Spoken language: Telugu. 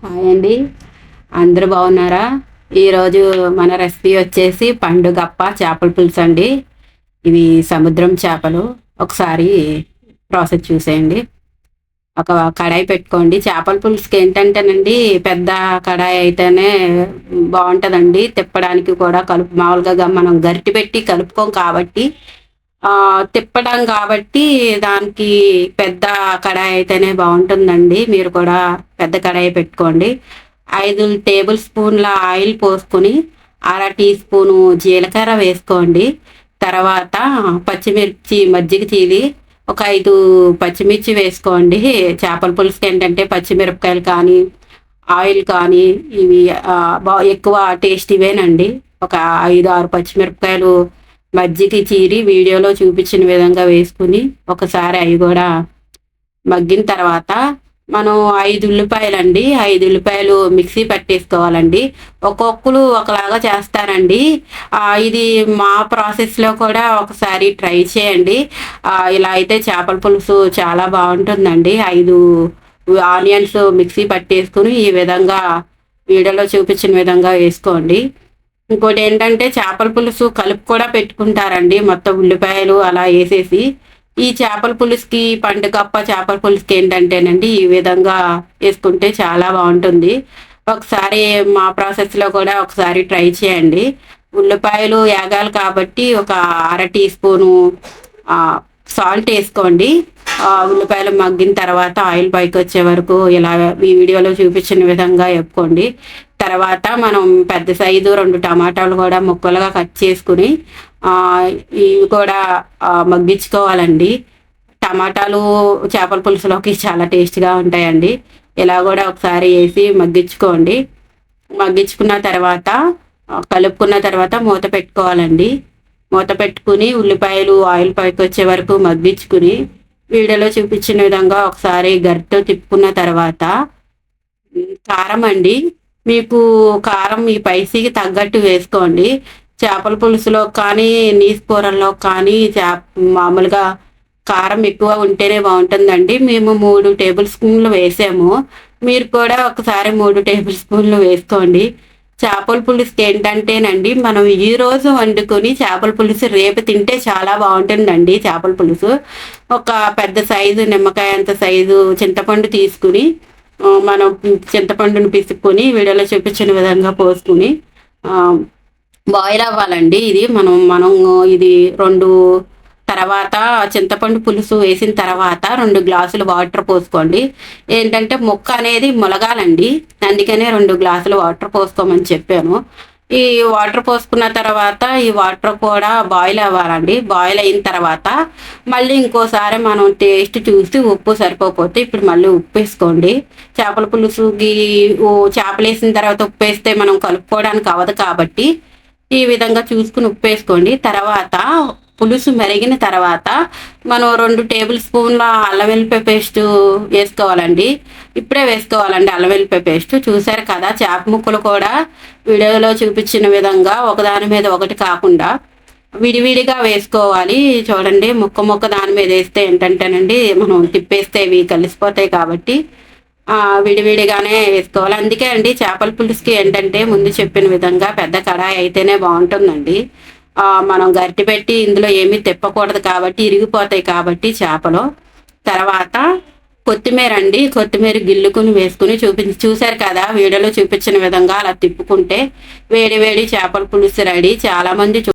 హాయ్ అండి. అందరూ బాగున్నారా? ఈరోజు మన రెసిపీ వచ్చేసి పండుగప్ప చేపల పులుసు అండి. ఇవి సముద్రం చేపలు. ఒకసారి ప్రాసెస్ చూసేయండి. ఒక కడాయి పెట్టుకోండి. చేపల పులుసుకి ఏంటంటేనండి, పెద్ద కడాయి అయితేనే బాగుంటుందండి. తిప్పడానికి కూడా మామూలుగా మనం గరిటె పెట్టి కలుపుకోం కాబట్టి తిప్పడం కాబట్టి దానికి పెద్ద కడాయి అయితేనే బాగుంటుందండి. మీరు కూడా పెద్ద కడాయి పెట్టుకోండి. 5 టేబుల్ స్పూన్ల ఆయిల్ పోసుకొని అర టీ స్పూను జీలకర్ర వేసుకోండి. తర్వాత పచ్చిమిర్చి మజ్జిగ చీలి ఒక 5 పచ్చిమిర్చి వేసుకోండి. చేపల పులుసుకి ఏంటంటే పచ్చిమిరపకాయలు కానీ ఆయిల్ కానీ ఇవి ఎక్కువ టేస్ట్ ఇవేనండి. ఒక 5-6 పచ్చిమిరపకాయలు మజ్జిగ చీరి వీడియోలో చూపించిన విధంగా వేసుకుని ఒకసారి అవి కూడా మగ్గిన తర్వాత మనం 5 ఉల్లిపాయలండి, 5 ఉల్లిపాయలు మిక్సీ పట్టేసుకోవాలండి. ఒక్కొక్కరు ఒకలాగా చేస్తారండి. ఇది మా ప్రాసెస్లో కూడా ఒకసారి ట్రై చేయండి. ఇలా అయితే చేపల పులుసు చాలా బాగుంటుందండి. 5 ఆనియన్స్ మిక్సీ పట్టేసుకుని ఈ విధంగా వీడియోలో చూపించిన విధంగా వేసుకోండి. ఇంకోటి ఏంటంటే చేపల పులుసు కలుపు కూడా పెట్టుకుంటారండి, మొత్తం ఉల్లిపాయలు అలా వేసేసి. ఈ చేపల పులుసుకి పండుగప్ప చేపల పులుసుకి ఏంటంటేనండి ఈ విధంగా వేసుకుంటే చాలా బాగుంటుంది. ఒకసారి మా ప్రాసెస్లో కూడా ఒకసారి ట్రై చేయండి. ఉల్లిపాయలు వేగాలి కాబట్టి ఒక అర టీ స్పూను సాల్ట్ వేసుకోండి. ఉల్లిపాయలు మగ్గిన తర్వాత ఆయిల్ పైకి వచ్చే వరకు ఇలా ఈ వీడియోలో చూపించిన విధంగా వేపుకోండి. తర్వాత మనం పెద్ద సైజు 2 టమాటాలు కూడా ముక్కలుగా కట్ చేసుకుని ఇవి కూడా మగ్గించుకోవాలండి. టమాటాలు చేపల పులుసులోకి చాలా టేస్ట్గా ఉంటాయండి. ఇలా కూడా ఒకసారి వేసి మగ్గించుకోండి. మగ్గించుకున్న తర్వాత కలుపుకున్న తర్వాత మూత పెట్టుకోవాలండి. మూత పెట్టుకుని ఉల్లిపాయలు ఆయిల్ పైకి వచ్చే వరకు మగ్గించుకుని వీడియోలో చూపించిన విధంగా ఒకసారి గరిటెతో తిప్పుకున్న తర్వాత కారం అండి, మీకు కారం మీ స్పైసీకి తగ్గట్టు వేసుకోండి. చేపల పులుసులో కానీ నీసు కూరల్లో కానీ మామూలుగా కారం ఎక్కువ ఉంటేనే బాగుంటుందండి. మేము 3 టేబుల్ స్పూన్లు వేసాము. మీరు కూడా ఒకసారి 3 టేబుల్ స్పూన్లు వేసుకోండి. చేపల పులుసుకి ఏంటంటేనండి, మనం ఈరోజు వండుకొని చేపల పులుసు రేపు తింటే చాలా బాగుంటుందండి. చేపల పులుసు ఒక పెద్ద సైజు నిమ్మకాయ అంత సైజు చింతపండు తీసుకుని మనం చింతపండును పిసుక్కొని వీడియోలో చూపించిన విధంగా పోసుకుని బాయిల్ అవ్వాలండి. ఇది మనం ఇది 2 తర్వాత చింతపండు పులుసు వేసిన తర్వాత 2 గ్లాసులు వాటర్ పోసుకోండి. ఏంటంటే ముక్క అనేది ములగాలండి, అందుకనే 2 గ్లాసులు వాటర్ పోసుకోమని చెప్పాను. ఈ వాటర్ పోసుకున్న తర్వాత ఈ వాటర్ కూడా బాయిల్ అవ్వాలండి. బాయిల్ అయిన తర్వాత మళ్ళీ ఇంకోసారి మనం టేస్ట్ చూసి ఉప్పు సరిపోతే ఇప్పుడు మళ్ళీ ఉప్పు వేసుకోండి. చేపల పులుసుకి చేపలు వేసిన తర్వాత ఉప్పు వేస్తే మనం కలుపుకోవడానికి అవ్వదు కాబట్టి ఈ విధంగా చూసుకుని ఉప్పు వేసుకోండి. తర్వాత పులుసు మరిగిన తర్వాత మనం 2 టేబుల్ స్పూన్ల అల్లం వెల్లిపాయ పేస్ట్ వేసుకోవాలండి. ఇప్పుడే వేసుకోవాలండి అల్లం వెల్లిపాయ పేస్ట్. చూసారు కదా, చేప ముక్కలు కూడా వీడియోలో చూపించిన విధంగా ఒకదాని మీద ఒకటి కాకుండా విడివిడిగా వేసుకోవాలి. చూడండి, ముక్క దాని మీద వేస్తే ఏంటంటేనండి మనం తిప్పేస్తే ఇవి కలిసిపోతాయి కాబట్టి విడివిడిగానే వేసుకోవాలి. అందుకే అండి చేపల పులుసుకి ఏంటంటే ముందు చెప్పిన విధంగా పెద్ద కడాయి అయితేనే బాగుంటుందండి. మనం గరిటె పెట్టి ఇందులో ఏమీ తిప్పకూడదు కాబట్టి ఇరిగిపోతాయి కాబట్టి చేపలు. తర్వాత కొత్తిమీర అండి, కొత్తిమీర గిల్లుకుని వేసుకుని చూశారు కదా, వీడియోలో చూపించిన విధంగా అలా తిప్పుకుంటే వేడి వేడి చేపల పులుసు రెడీ. చాలామంది